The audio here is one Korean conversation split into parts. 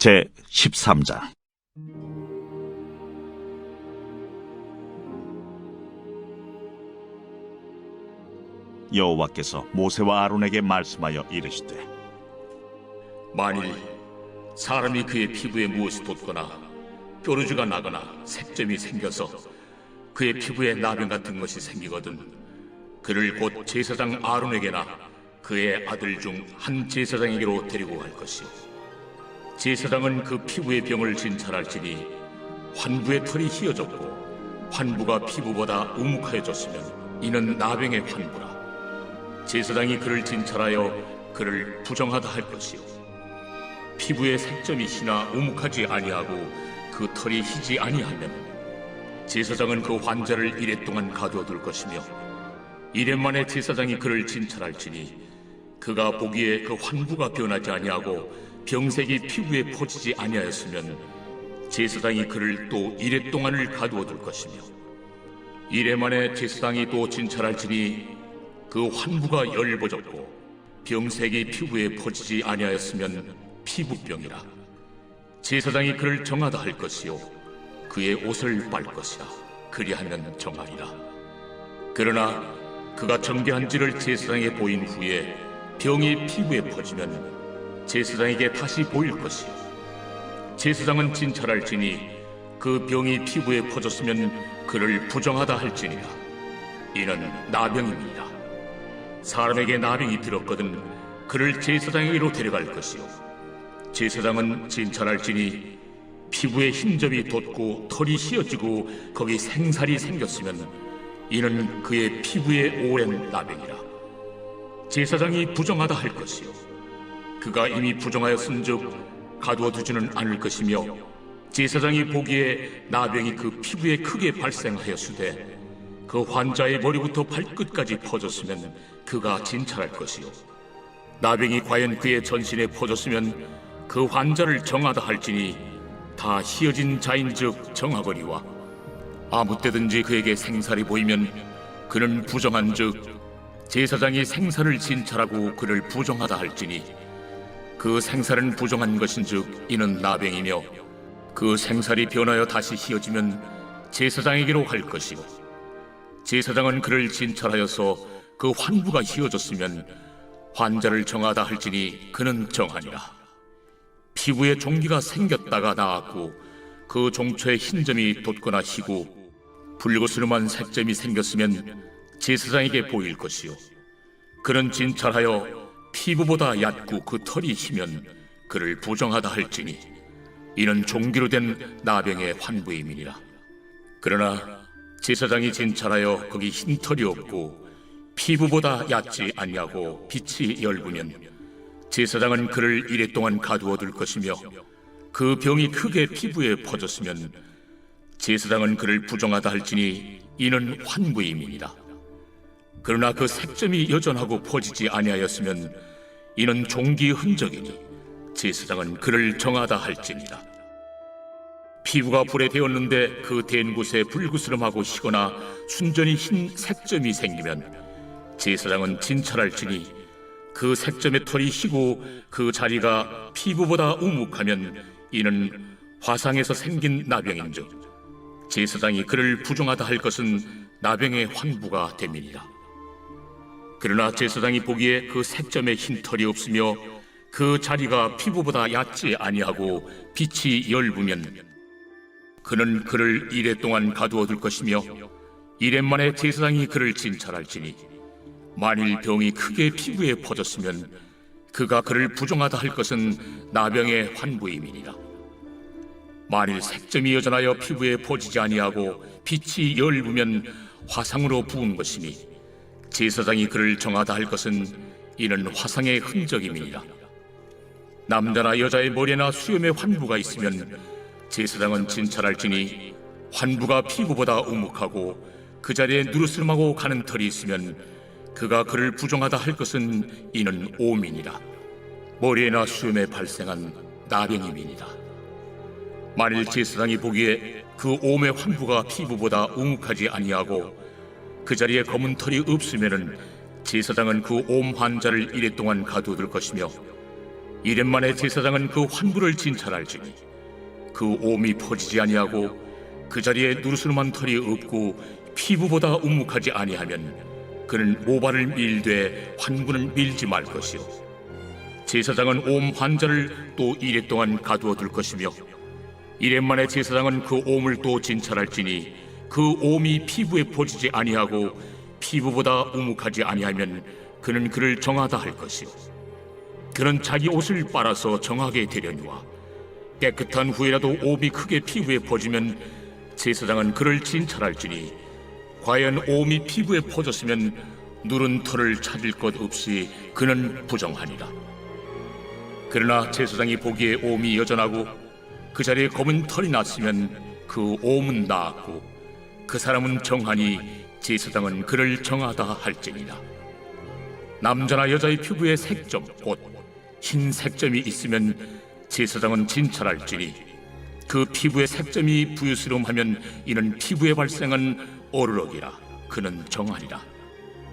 제 13장. 여호와께서 모세와 아론에게 말씀하여 이르시되, 만일 사람이 그의 피부에 무엇이 돋거나 뾰루지가 나거나 색점이 생겨서 그의 피부에 나병 같은 것이 생기거든 그를 곧 제사장 아론에게나 그의 아들 중 한 제사장에게로 데리고 갈 것이요, 제사장은 그 피부의 병을 진찰할지니 환부의 털이 휘어졌고 환부가 피부보다 우묵하여졌으면 이는 나병의 환부라. 제사장이 그를 진찰하여 그를 부정하다 할 것이요, 피부에 색점이 희나 우묵하지 아니하고 그 털이 희지 아니하면 제사장은 그 환자를 이레 동안 가두어둘 것이며, 이레 만에 제사장이 그를 진찰할지니 그가 보기에 그 환부가 변하지 아니하고 병색이 피부에 퍼지지 아니하였으면 제사장이 그를 또 이레 동안을 가두어둘 것이며, 이레 만에 제사장이 또 진찰할지니 그 환부가 열버졌고 병색이 피부에 퍼지지 아니하였으면 피부병이라. 제사장이 그를 정하다 할 것이요, 그의 옷을 빨 것이라. 그리하면 정하리라. 그러나 그가 정죄한지를 제사장에게 보인 후에 병이 피부에 퍼지면 제사장에게 다시 보일 것이요, 제사장은 진찰할지니 그 병이 피부에 퍼졌으면 그를 부정하다 할지니라. 이는 나병입니다. 사람에게 나병이 들었거든 그를 제사장에게로 데려갈 것이요, 제사장은 진찰할지니 피부에 흰점이 돋고 털이 휘어지고 거기 생살이 생겼으면 이는 그의 피부에 오랜 나병이라. 제사장이 부정하다 할 것이요, 그가 이미 부정하였은즉 가두어두지는 않을 것이며, 제사장이 보기에 나병이 그 피부에 크게 발생하였으되 그 환자의 머리부터 발끝까지 퍼졌으면 그가 진찰할 것이요, 나병이 과연 그의 전신에 퍼졌으면 그 환자를 정하다 할지니 다 휘어진 자인즉 정하거니와, 아무 때든지 그에게 생살이 보이면 그는 부정한즉 제사장이 생살을 진찰하고 그를 부정하다 할지니 그 생살은 부정한 것인즉 이는 나병이며, 그 생살이 변하여 다시 휘어지면 제사장에게로 갈 것이고, 제사장은 그를 진찰하여서 그 환부가 휘어졌으면 환자를 정하다 할지니 그는 정하니라. 피부에 종기가 생겼다가 나았고 그 종초에 흰점이 돋거나 희고 붉으스름한 색점이 생겼으면 제사장에게 보일 것이요, 그는 진찰하여 피부보다 얕고 그 털이 희면 그를 부정하다 할지니 이는 종기로 된 나병의 환부임이니라. 그러나 제사장이 진찰하여 거기 흰 털이 없고 피부보다 얕지 아니하고 빛이 엷으면 제사장은 그를 이레 동안 가두어둘 것이며, 그 병이 크게 피부에 퍼졌으면 제사장은 그를 부정하다 할지니 이는 환부임이니라. 그러나 그 색점이 여전하고 퍼지지 아니하였으면 이는 종기의 흔적이니 제사장은 그를 정하다 할지니라. 피부가 불에 데었는데 그 댄 곳에 불그스름하고 희거나 순전히 흰 색점이 생기면 제사장은 진찰할지니 그 색점의 털이 희고 그 자리가 피부보다 우묵하면 이는 화상에서 생긴 나병인즉 제사장이 그를 부정하다 할 것은 나병의 환부가 됨이니라. 그러나 제사장이 보기에 그 색점에 흰 털이 없으며 그 자리가 피부보다 얕지 아니하고 빛이 엷으면 그는 그를 이레 동안 가두어둘 것이며, 이레 만에 제사장이 그를 진찰할지니 만일 병이 크게 피부에 퍼졌으면 그가 그를 부정하다 할 것은 나병의 환부임이니라. 만일 색점이 여전하여 피부에 퍼지지 아니하고 빛이 엷으면 화상으로 부은 것이니 제사장이 그를 정하다 할 것은 이는 화상의 흔적임이니라. 남자나 여자의 머리나 수염에 환부가 있으면 제사장은 진찰할지니 환부가 피부보다 우묵하고 그 자리에 누르스름하고 가는 털이 있으면 그가 그를 부정하다 할 것은 이는 오민이라. 머리에나 수염에 발생한 나병임이니라. 만일 제사장이 보기에 그 옴의 환부가 피부보다 우묵하지 아니하고 그 자리에 검은 털이 없으면은 제사장은 그 옴 환자를 이레 동안 가두어둘 것이며, 이렙 만에 제사장은 그 환부를 진찰할지니 그 옴이 퍼지지 아니하고 그 자리에 누르스름한 털이 없고 피부보다 우묵하지 아니하면 그는 모발을 밀되 환부는 밀지 말 것이요 제사장은 옴 환자를 또 이레 동안 가두어 둘 것이며 이렙 만에 제사장은 그 옴을 또 진찰할지니 그 옴이 피부에 퍼지지 아니하고 피부보다 우묵하지 아니하면 그는 그를 정하다 할 것이요 그는 자기 옷을 빨아서 정하게 되려니와 깨끗한 후에라도 옴이 크게 피부에 퍼지면 제사장은 그를 진찰할지니 과연 옴이 피부에 퍼졌으면 누른 털을 찾을 것 없이 그는 부정하니라. 그러나 제사장이 보기에 옴이 여전하고 그 자리에 검은 털이 났으면 그 옴은 나았고 그 사람은 정하니 제사장은 그를 정하다 할지니라. 남자나 여자의 피부에 색점 곧 흰 색점이 있으면 제사장은 진찰할지니 그 피부에 색점이 부유스러움하면 이는 피부에 발생한 어르럭이라. 그는 정하리라.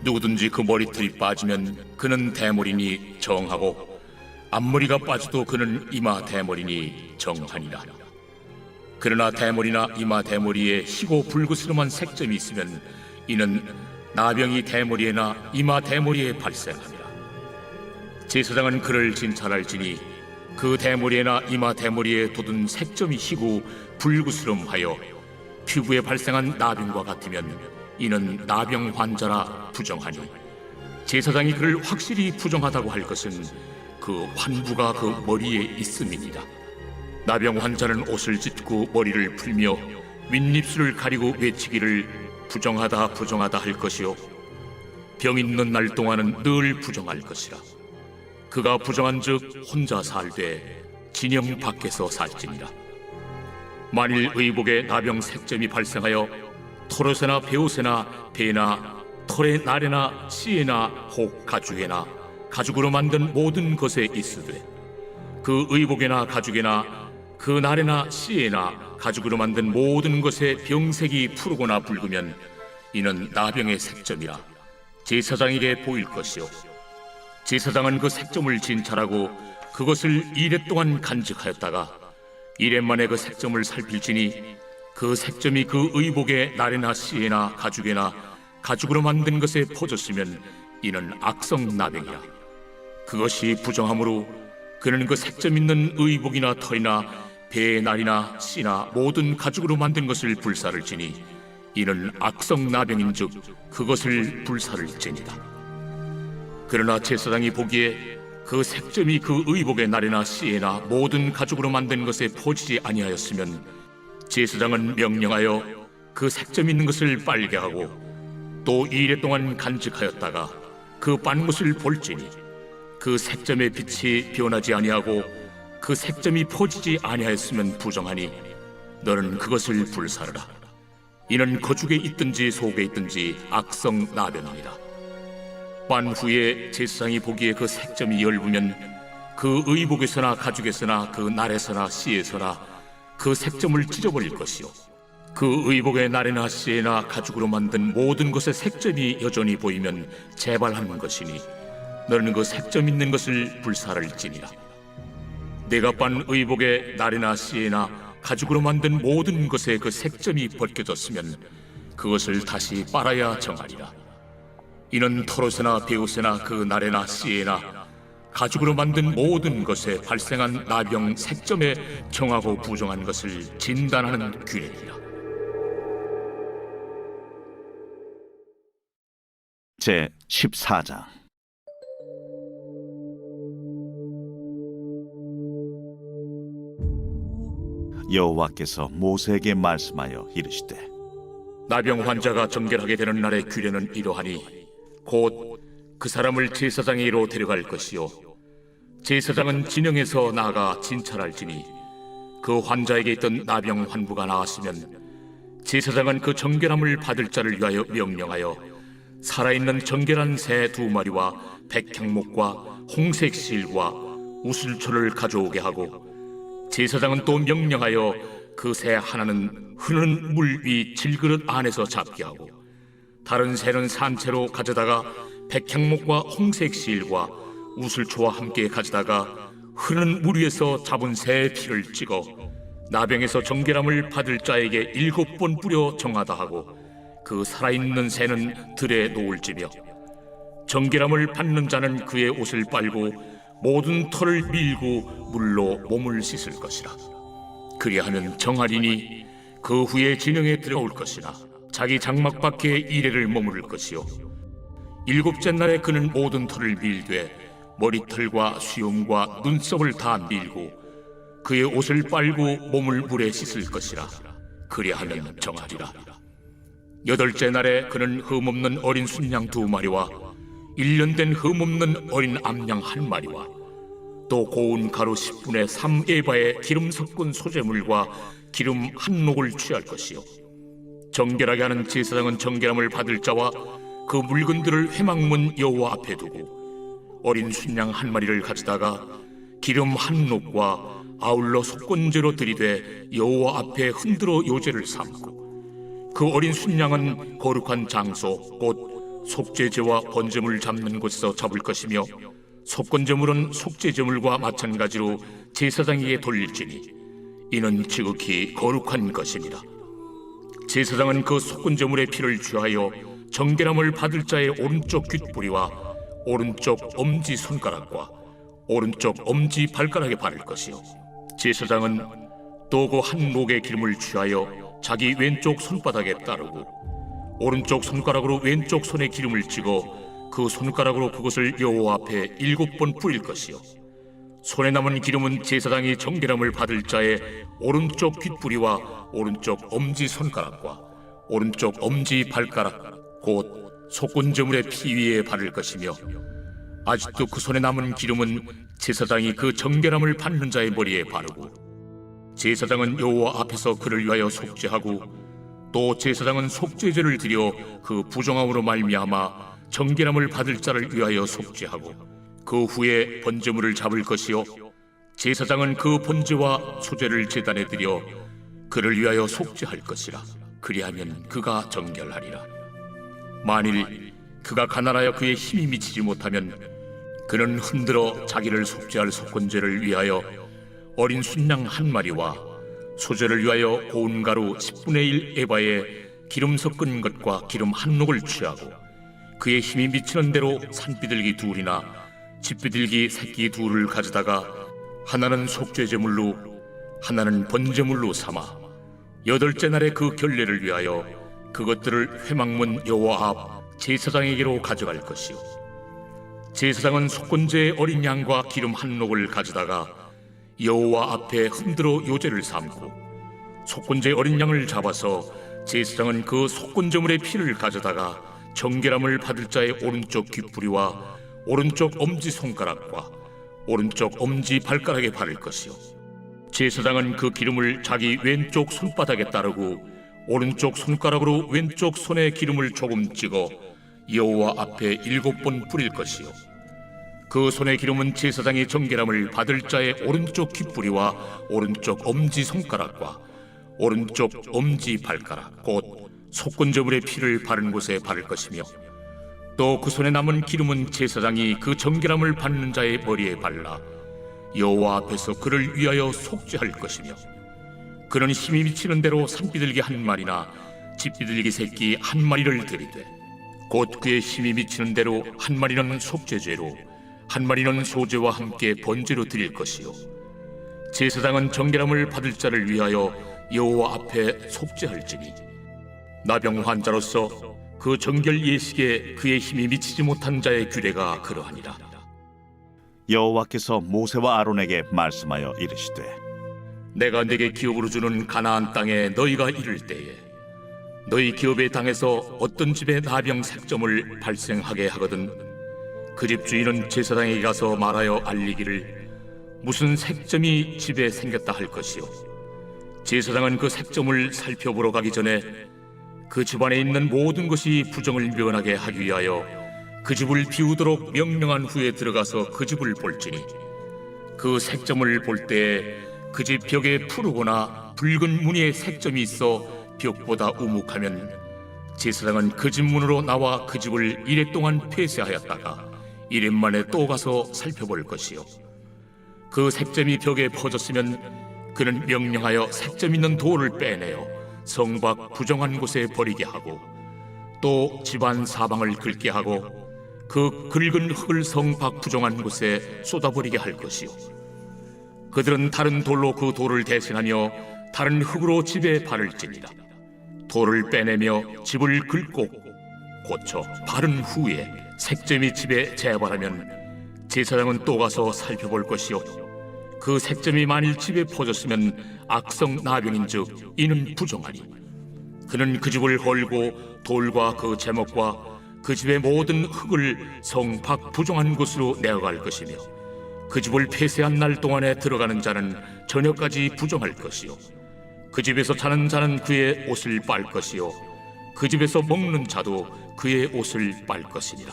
누구든지 그 머리털이 빠지면 그는 대머리니 정하고 앞머리가 빠져도 그는 이마 대머리니 정하니라. 그러나 대머리나 이마 대머리에 희고 붉으스름한 색점이 있으면 이는 나병이 대머리에나 이마 대머리에 발생하니라. 제사장은 그를 진찰할지니 그 대머리에나 이마 대머리에 돋은 색점이 희고 붉으스름하여 피부에 발생한 나병과 같으면 이는 나병 환자라 부정하니 제사장이 그를 확실히 부정하다고 할 것은 그 환부가 그 머리에 있음이니라. 나병 환자는 옷을 찢고 머리를 풀며 윗입술을 가리고 외치기를 부정하다 부정하다 할 것이요 병 있는 날 동안은 늘 부정할 것이라. 그가 부정한즉 혼자 살되 진영 밖에서 살지니라. 만일 의복에 나병 색점이 발생하여 털옷에나 베옷에나 배나 털의 날에나 씨에나 혹 가죽에나 가죽으로 만든 모든 것에 있으되 그 의복에나 가죽에나 그 날에나 씨에나 가죽으로 만든 모든 것에 병색이 푸르거나 붉으면 이는 나병의 색점이라 제사장에게 보일 것이요 제사장은 그 색점을 진찰하고 그것을 이레 동안 간직하였다가 이레 만에 그 색점을 살필지니 그 색점이 그 의복의 날에나 씨에나 가죽에나 가죽으로 만든 것에 퍼졌으면 이는 악성 나병이라. 그것이 부정함으로 그는 그 색점 있는 의복이나 털이나 배의 날이나 씨나 모든 가죽으로 만든 것을 불사를지니 이는 악성 나병인즉 그것을 불사를지니라. 그러나 제사장이 보기에 그 색점이 그 의복의 날에나 씨에나 모든 가죽으로 만든 것에 퍼지지 아니하였으면 제사장은 명령하여 그 색점 있는 것을 빨게 하고 또 이레 동안 간직하였다가 그 빤 것을 볼지니 그 색점의 빛이 변하지 아니하고 그 색점이 퍼지지 아니하였으면 부정하니 너는 그것을 불사르라. 이는 거죽에 있든지 속에 있든지 악성 나병이니라. 빤 후에 제사장이 보기에 그 색점이 엷으면 그 의복에서나 가죽에서나 그 날에서나 씨에서나 그 색점을 찢어버릴 것이요 그 의복의 날에나 씨에나 가죽으로 만든 모든 것의 색점이 여전히 보이면 재발하는 것이니 너는 그 색점 있는 것을 불사를지니라. 내가 빤 의복의 날에나 씨에나 가죽으로 만든 모든 것에 그 색점이 벗겨졌으면 그것을 다시 빨아야 정하리라. 이는 털옷에나 베옷에나 그 날에나 씨에나 가죽으로 만든 모든 것에 발생한 나병 색점에 정하고 부정한 것을 진단하는 규례니라. 제 14장. 여호와께서 모세에게 말씀하여 이르시되 나병 환자가 정결하게 되는 날의 규례는 이러하니 곧 그 사람을 제사장에게로 데려갈 것이요 제사장은 진영에서 나아가 진찰할지니 그 환자에게 있던 나병 환부가 나았으면 제사장은 그 정결함을 받을 자를 위하여 명령하여 살아있는 정결한 새 2마리와 백향목과 홍색 실과 우슬초를 가져오게 하고 제사장은 또 명령하여 그 새 하나는 흐르는 물 위 질그릇 안에서 잡게 하고 다른 새는 산채로 가져다가 백향목과 홍색 실과 우슬초와 함께 가져다가 흐르는 물 위에서 잡은 새의 피를 찍어 나병에서 정결함을 받을 자에게 7번 뿌려 정하다 하고 그 살아있는 새는 들에 놓을지며 정결함을 받는 자는 그의 옷을 빨고 모든 털을 밀고 물로 몸을 씻을 것이라. 그리하면 정하리니 그 후에 진영에 들어올 것이나 자기 장막 밖에 이래를 머무를 것이요 7째 날에 그는 모든 털을 밀되 머리털과 수염과 눈썹을 다 밀고 그의 옷을 빨고 몸을 물에 씻을 것이라. 그리하면 정하리라. 8째 날에 그는 흠없는 어린 순양 2마리와 1년 된 흠없는 어린 암양 1마리와 또 고운 가루 10분의 3 에바의 기름 섞은 소재물과 기름 1녹을 취할 것이요 정결하게 하는 제사장은 정결함을 받을 자와 그 물건들을 회막문 여호와 앞에 두고 어린 순양 1마리를 가져다가 기름 1녹과 아울러 속건제로 들이되 여호와 앞에 흔들어 요제를 삼고 그 어린 순양은 거룩한 장소 곧 속죄제와 번제물 잡는 곳에서 잡을 것이며 속건제물은 속죄제물과 마찬가지로 제사장에게 돌릴지니 이는 지극히 거룩한 것입니다. 제사장은 그 속건제물의 피를 취하여 정결함을 받을 자의 오른쪽 귓뿌리와 오른쪽 엄지 손가락과 오른쪽 엄지 발가락에 바를 것이요 제사장은 또 그 1녹의 기름을 취하여 자기 왼쪽 손바닥에 따르고 오른쪽 손가락으로 왼쪽 손에 기름을 찍어 그 손가락으로 그것을 여호와 앞에 7번 뿌릴 것이요 손에 남은 기름은 제사장이 정결함을 받을 자의 오른쪽 귓뿌리와 오른쪽 엄지 손가락과 오른쪽 엄지 발가락 곧 속건제물의 피 위에 바를 것이며 아직도 그 손에 남은 기름은 제사장이 그 정결함을 받는 자의 머리에 바르고 제사장은 여호와 앞에서 그를 위하여 속죄하고 또 제사장은 속죄제를 드려 그 부정함으로 말미암아 정결함을 받을 자를 위하여 속죄하고 그 후에 번제물을 잡을 것이요 제사장은 그 번제와 소제를 제단에 드려 그를 위하여 속죄할 것이라. 그리하면 그가 정결하리라. 만일 그가 가난하여 그의 힘이 미치지 못하면 그는 흔들어 자기를 속죄할 속건제를 위하여 어린 순양 1마리와 소제를 위하여 고운 가루 10분의 1 에바에 기름 섞은 것과 기름 1녹을 취하고 그의 힘이 미치는 대로 산비둘기 2이나 집비둘기 새끼 2를 가져다가 하나는 속죄제물로 하나는 번제물로 삼아 8째 날에 그 결례를 위하여 그것들을 회막문 여호와 앞 제사장에게로 가져갈 것이요 제사장은 속건제의 어린 양과 기름 1녹을 가져다가 여호와 앞에 흔들어 요제를 삼고 속건제 어린 양을 잡아서 제사장은 그 속건제물의 피를 가져다가 정결함을 받을 자의 오른쪽 귓뿌리와 오른쪽 엄지 손가락과 오른쪽 엄지 발가락에 바를 것이요 제사장은 그 기름을 자기 왼쪽 손바닥에 따르고 오른쪽 손가락으로 왼쪽 손에 기름을 조금 찍어 여호와 앞에 7번 뿌릴 것이요 그 손의 기름은 제사장이 정결함을 받을 자의 오른쪽 귓뿌리와 오른쪽 엄지 손가락과 오른쪽 엄지 발가락 곧 속건제물의 피를 바른 곳에 바를 것이며 또 그 손에 남은 기름은 제사장이 그 정결함을 받는 자의 머리에 발라 여호와 앞에서 그를 위하여 속죄할 것이며 그는 힘이 미치는 대로 산비둘기 1마리나 집비둘기 새끼 1마리를 드리되 곧 그의 힘이 미치는 대로 1마리는 속죄죄로 1마리는 소제와 함께 번제로 드릴 것이요 제사장은 정결함을 받을 자를 위하여 여호와 앞에 속죄할지니 나병 환자로서 그 정결 예식에 그의 힘이 미치지 못한 자의 규례가 그러하니라. 여호와께서 모세와 아론에게 말씀하여 이르시되 내가 네게 기업으로 주는 가나안 땅에 너희가 이를 때에 너희 기업의 땅에서 어떤 집에 나병 색점을 발생하게 하거든 그 집 주인은 제사장에게 가서 말하여 알리기를 무슨 색점이 집에 생겼다 할 것이요 제사장은 그 색점을 살펴보러 가기 전에 그 집안에 있는 모든 것이 부정을 면하게 하기 위하여 그 집을 비우도록 명령한 후에 들어가서 그 집을 볼지니 그 색점을 볼 때에 그 집 벽에 푸르거나 붉은 무늬의 색점이 있어 벽보다 우묵하면 제사장은 그 집 문으로 나와 그 집을 이래 동안 폐쇄하였다가 이래 만에 또 가서 살펴볼 것이요 그 색점이 벽에 퍼졌으면 그는 명령하여 색점 있는 돌을 빼내어 성 밖 부정한 곳에 버리게 하고 또 집안 사방을 긁게 하고 그 긁은 흙을 성 밖 부정한 곳에 쏟아버리게 할 것이요 그들은 다른 돌로 그 돌을 대신하며 다른 흙으로 집에 바를지니라. 돌을 빼내며 집을 긁고 고쳐 바른 후에 색점이 집에 재발하면 제사장은 또 가서 살펴볼 것이요 그 색점이 만일 집에 퍼졌으면 악성 나병인즉 이는 부정하니 그는 그 집을 헐고 돌과 그 제목과 그 집의 모든 흙을 성 밖 부정한 곳으로 내어갈 것이며 그 집을 폐쇄한 날 동안에 들어가는 자는 저녁까지 부정할 것이요 그 집에서 자는 자는 그의 옷을 빨 것이요 그 집에서 먹는 자도 그의 옷을 빨 것이니라.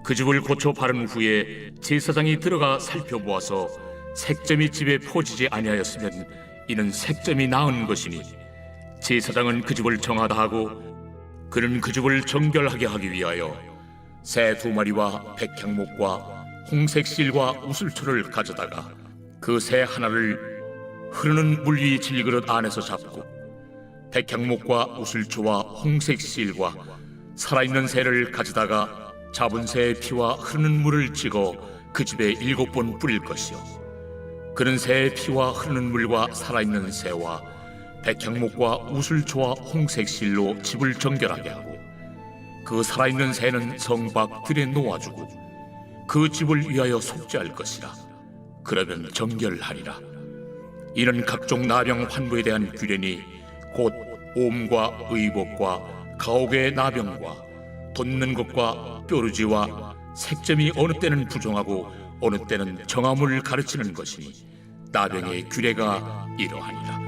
그 집을 고쳐 바른 후에 제사장이 들어가 살펴보아서 색점이 집에 퍼지지 아니하였으면 이는 색점이 나은 것이니 제사장은 그 집을 정하다 하고 그는 그 집을 정결하게 하기 위하여 새 2마리와 백향목과 홍색 실과 우슬초를 가져다가 그 새 하나를 흐르는 물 위 질그릇 안에서 잡고 백향목과 우슬초와 홍색 실과 살아있는 새를 가져다가 잡은 새의 피와 흐르는 물을 찍어 그 집에 7번 뿌릴 것이요 그는 새의 피와 흐르는 물과 살아있는 새와 백향목과 우슬초와 홍색 실로 집을 정결하게 하고 그 살아있는 새는 성 밖 들에 놓아주고 그 집을 위하여 속죄할 것이라. 그러면 정결하리라. 이는 각종 나병 환부에 대한 규례니 곧 옴과 의복과 가옥의 나병과 돋는 것과 뾰루지와 색점이 어느 때는 부정하고 어느 때는 정함을 가르치는 것이니 나병의 규례가 이러하니라.